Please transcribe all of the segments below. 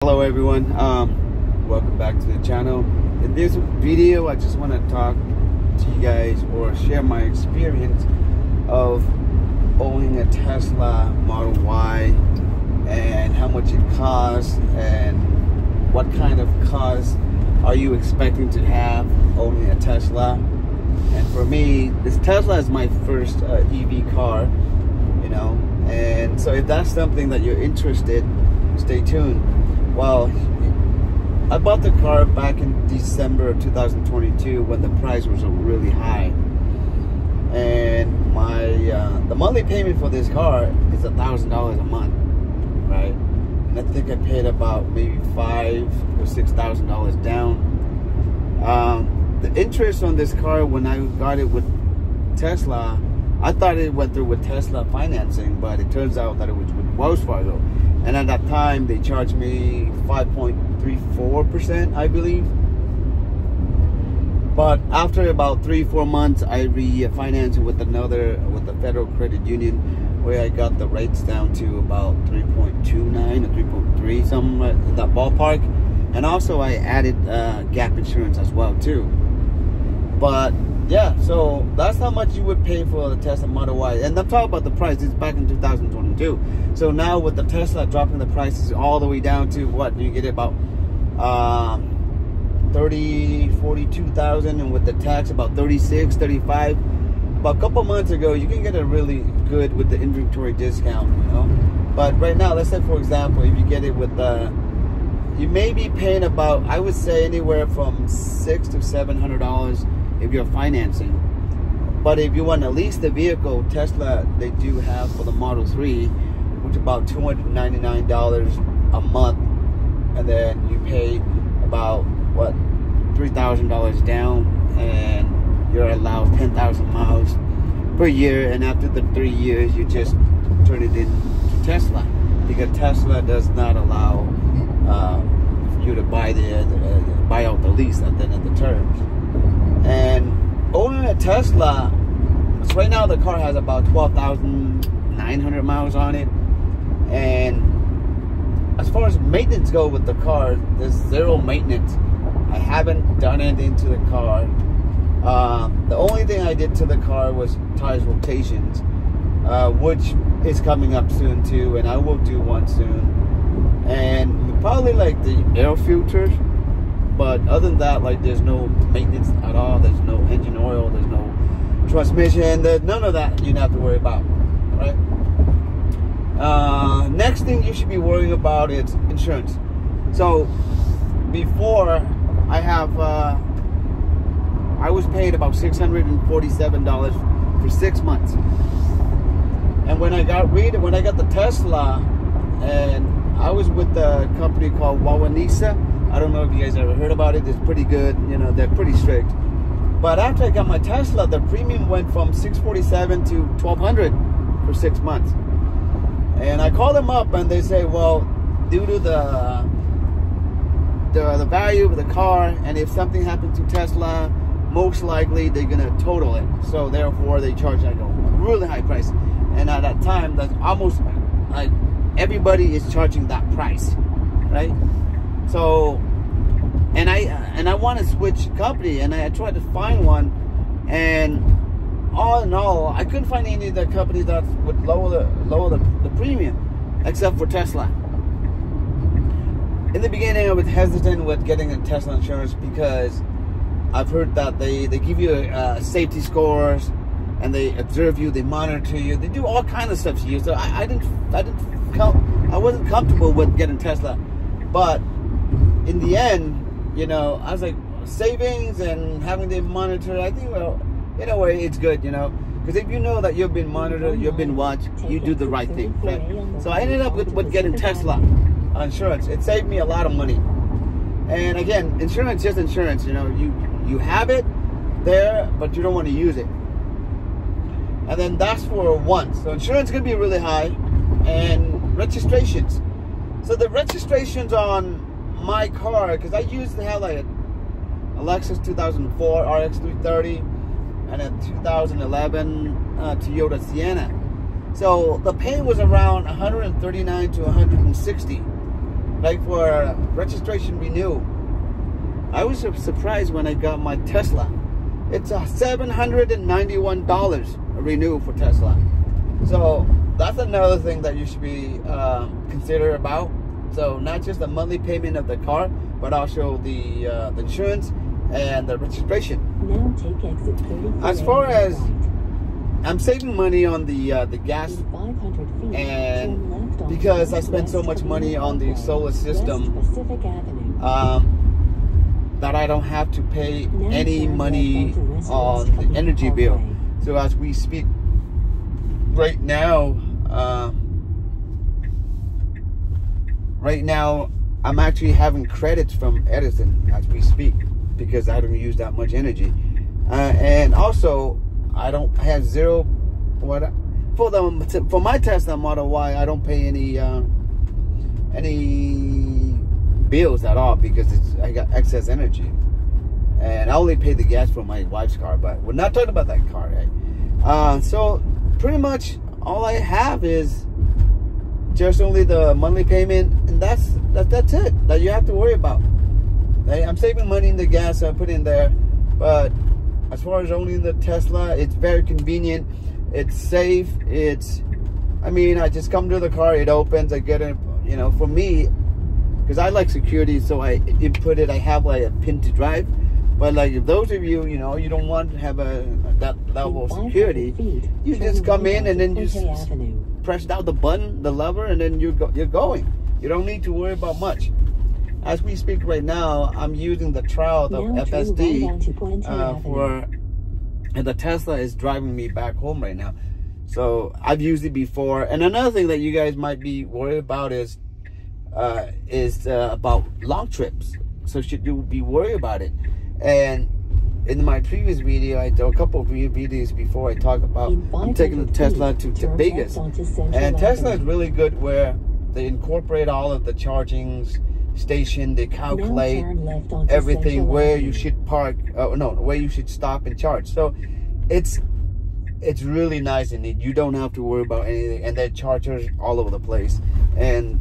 Hello everyone, welcome back to the channel. In this video I just want to talk to you guys or share my experience of owning a Tesla Model Y and how much it costs and what kind of costs are you expecting to have owning a Tesla. And for me, this Tesla is my first EV car, you know, and so if that's something that you're interested, stay tuned. Well, I bought the car back in December of 2022 when the price was really high, and my the monthly payment for this car is $1,000 a month, right? And I think I paid about maybe $5,000 or $6,000 down. The interest on this car when I got it with Tesla, I thought it went through with Tesla financing, but it turns out that it was with Wells Fargo. And at that time, they charged me 5.34%, I believe. But after about 3-4 months, I refinanced with the Federal Credit Union, where I got the rates down to about 3.29 or 3.3, something in that ballpark. And also, I added gap insurance as well too. But yeah, so that's how much you would pay for the Tesla Model Y. And I'm talking about the price. It's back in 2022. So now with the Tesla dropping the prices all the way down to what? You get about $42,000, and with the tax about $36,000, $35,000. But a couple months ago, you can get a really good with the inventory discount, you know. But right now, let's say for example, if you get it with the, you may be paying about, I would say anywhere from $600 to $700 if you're financing. But if you want to lease the vehicle, Tesla, they do have for the Model 3, which is about $299 a month, and then you pay about what, $3,000 down, and you're allowed 10,000 miles per year. And after the 3 years, you just turn it into Tesla, because Tesla does not allow you to buy buy out the lease at the end of the terms. And owning a Tesla, so right now the car has about 12,900 miles on it. And as far as maintenance go with the car, there's zero maintenance. I haven't done anything to the car. The only thing I did to the car was tires rotations, which is coming up soon too, and I will do one soon. And probably like the air filters. But other than that, like, there's no maintenance at all. There's no engine oil. There's no transmission. There's none of that you don't have to worry about, right? Next thing you should be worrying about is insurance. So before, I was paid about $647 for 6 months. And when I got the Tesla, and I was with a company called Wawanisa. I don't know if you guys ever heard about it. It's pretty good. You know, they're pretty strict. But after I got my Tesla, the premium went from $647 to $1,200 for 6 months. And I called them up, and they say, well, due to the value of the car, and if something happens to Tesla, most likely they're gonna total it. So therefore, they charge like a really high price. And at that time, that's almost like everybody is charging that price, right? So, and I want to switch company, and I tried to find one, and all in all, I couldn't find any of the companies that would lower the premium, except for Tesla. In the beginning, I was hesitant with getting a Tesla insurance because I've heard that they give you safety scores, and they observe you, they monitor you, they do all kinds of stuff to you. So I wasn't comfortable with getting Tesla, but in the end, you know, I was like, savings and having them monitor, I think, well, in a way, it's good, you know, because if you know that you've been monitored, you've been watched, you do the right thing, right? So I ended up with getting Tesla insurance. It saved me a lot of money. And again, insurance is insurance, you know, you have it there, but you don't want to use it. And then that's for once. So insurance can be really high, and registrations. So the registrations on my car, because I used to have like a Lexus 2004 RX 330 and a 2011 Toyota Sienna. So the pay was around $139 to $160. like for registration renew, I was surprised when I got my Tesla. It's $791 renew for Tesla. So that's another thing that you should be considerate about. So not just the monthly payment of the car, but also the insurance and the registration. Now take exit 34. As far as I'm saving money on the gas, 500 feet, and because I spend so much money on the solar system, that I don't have to pay any money on the energy bill. So as we speak right now, I'm actually having credits from Edison as we speak because I don't use that much energy, and also I don't have zero for my Tesla Model Y. I don't pay any bills at all because I got excess energy, and I only pay the gas for my wife's car. But we're not talking about that car, right? So pretty much all I have is just only the monthly payment, and that's it that you have to worry about. I'm saving money in the gas I put in there, but as far as owning the Tesla, it's very convenient. It's safe. I mean, I just come to the car, it opens, I get it. You know, for me, because I like security, so I input it. I have like a pin to drive. But like if those of you, you know, you don't want to have that level of security, you just come in and then you press down the button, the lever, and then you're going. You don't need to worry about much. As we speak right now, I'm using the trial of FSD and the Tesla is driving me back home right now. So I've used it before. And another thing that you guys might be worried about is about long trips. So should you be worried about it? And in my previous video, I did a couple of videos before I talk about I'm taking the Tesla to Vegas. And Tesla is really good where they incorporate all of the charging station. They calculate everything where you should park, where you should stop and charge. So it's really nice, and you don't have to worry about anything. And there are chargers all over the place. And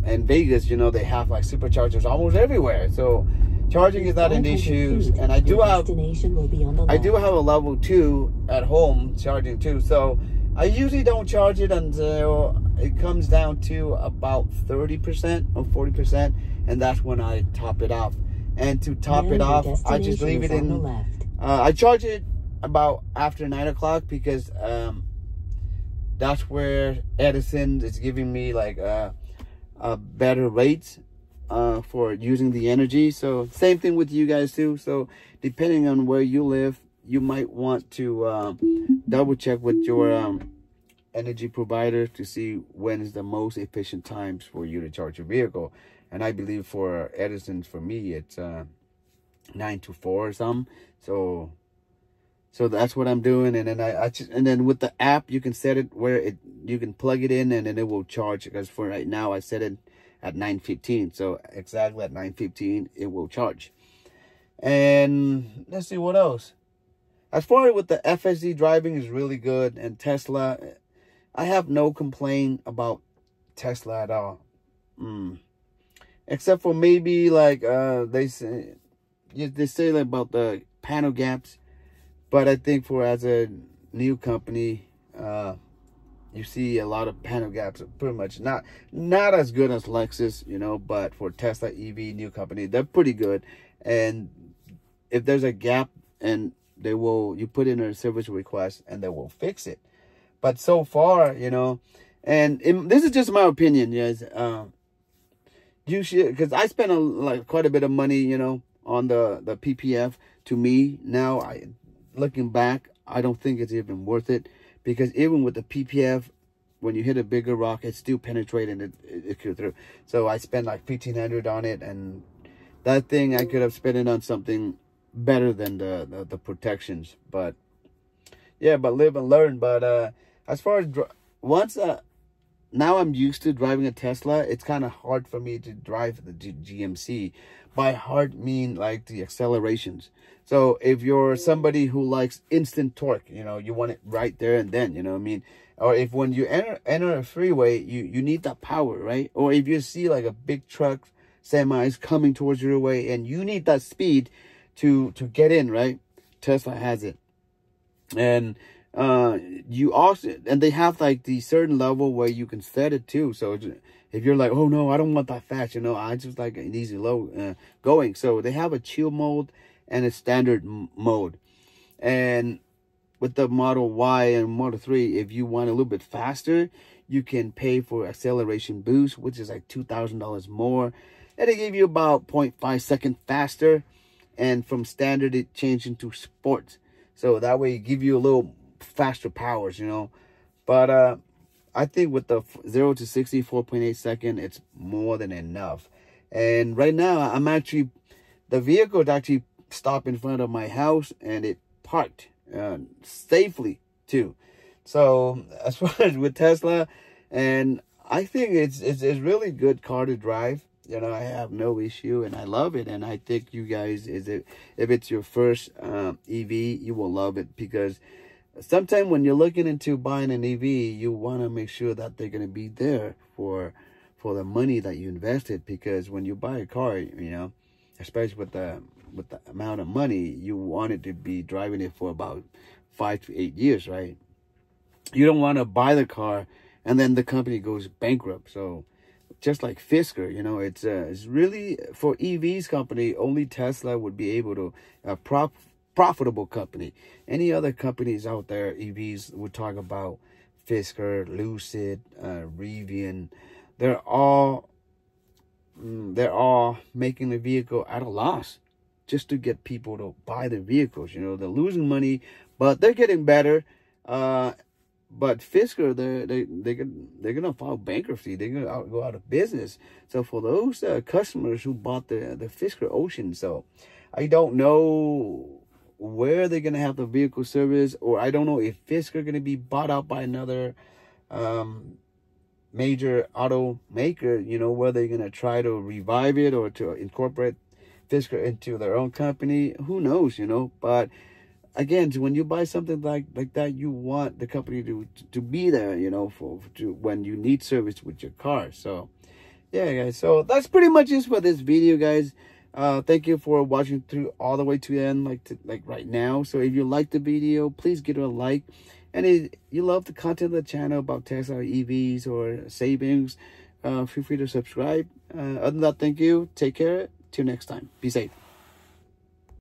Vegas, you know, they have like superchargers almost everywhere. So charging is not an issue. And I do have a level 2 at home charging too. So I usually don't charge it until it comes down to about 30% or 40%, and that's when I top it off. And to top it off, I just leave it in. I charge it about after 9 o'clock because that's where Edison is giving me like better rates for using the energy. So same thing with you guys too. So depending on where you live, you might want to double check with your energy provider to see when is the most efficient times for you to charge your vehicle. And I believe for Edison, for me, it's 9 to 4 or something. So that's what I'm doing. And then and then with the app, you can set it where you can plug it in and then it will charge. Because for right now, I set it at 9:15. So exactly at 9:15, it will charge. And let's see what else. As far as with the FSD driving is really good, and Tesla, I have no complaint about Tesla at all. Except for maybe like they say like about the panel gaps, but I think for as a new company, you see a lot of panel gaps. Pretty much not as good as Lexus, you know, but for Tesla EV new company, they're pretty good. And if there's a gap, and you put in a service request and they will fix it. But so far, you know, and this is just my opinion, guys. You should, because I spent quite a bit of money, you know, on the PPF. To me now, looking back, I don't think it's even worth it, because even with the PPF, when you hit a bigger rock, it's still penetrating it through. So I spent like $1,500 on it, and that thing I could have spent it on something better than the protections. But yeah, but live and learn. But as far as once now I'm used to driving a Tesla. It's kind of hard for me to drive the GMC. By hard mean like the accelerations. So if you're somebody who likes instant torque, you know, you want it right there and then, you know what I mean? Or if when you enter a freeway, you need that power, right? Or if you see like a big truck, semis coming towards your way and you need that speed to get in, right? Tesla has it. And you also, and they have like the certain level where you can set it too. So if you're like, oh no, I don't want that fast, you know, I just like an easy low going. So they have a chill mode and a standard mode. And with the Model Y and Model 3, if you want a little bit faster, you can pay for acceleration boost, which is like $2,000 more. And they give you about 0.5 seconds faster. And from standard, it changed into sports. So that way, it give you a little faster powers, you know. But I think with the 0 to 60, 4.8 seconds, it's more than enough. And right now, the vehicle is actually stopped in front of my house, and it parked safely too. So as far as with Tesla, and I think it's really good car to drive. You know, I have no issue and I love it. And I think you guys, if it's your first EV, you will love it, because sometimes when you're looking into buying an EV, you want to make sure that they're going to be there for the money that you invested. Because when you buy a car, you know, especially with the amount of money, you want it to be driving it for about 5 to 8 years, right? You don't want to buy the car and then the company goes bankrupt. So just like Fisker, you know, it's really for EVs company, only Tesla would be able to profitable company. Any other companies out there, EVs, would talk about Fisker, Lucid, Rivian. They're all making the vehicle at a loss just to get people to buy the vehicles. You know, they're losing money, but they're getting better. But Fisker, they're gonna file bankruptcy. They're gonna go out of business. So for those customers who bought the Fisker Ocean, so I don't know where they're gonna have the vehicle service, or I don't know if Fisker gonna be bought out by another major automaker. You know, where they're gonna try to revive it or to incorporate Fisker into their own company. Who knows? You know, but again, when you buy something like that, you want the company to be there, you know, when you need service with your car. So yeah, guys, so that's pretty much it for this video, guys. Thank you for watching through all the way to the end, like right now. So if you like the video, please give it a like. And if you love the content of the channel about Tesla EVs or savings, feel free to subscribe. Other than that, thank you, take care, till next time, be safe.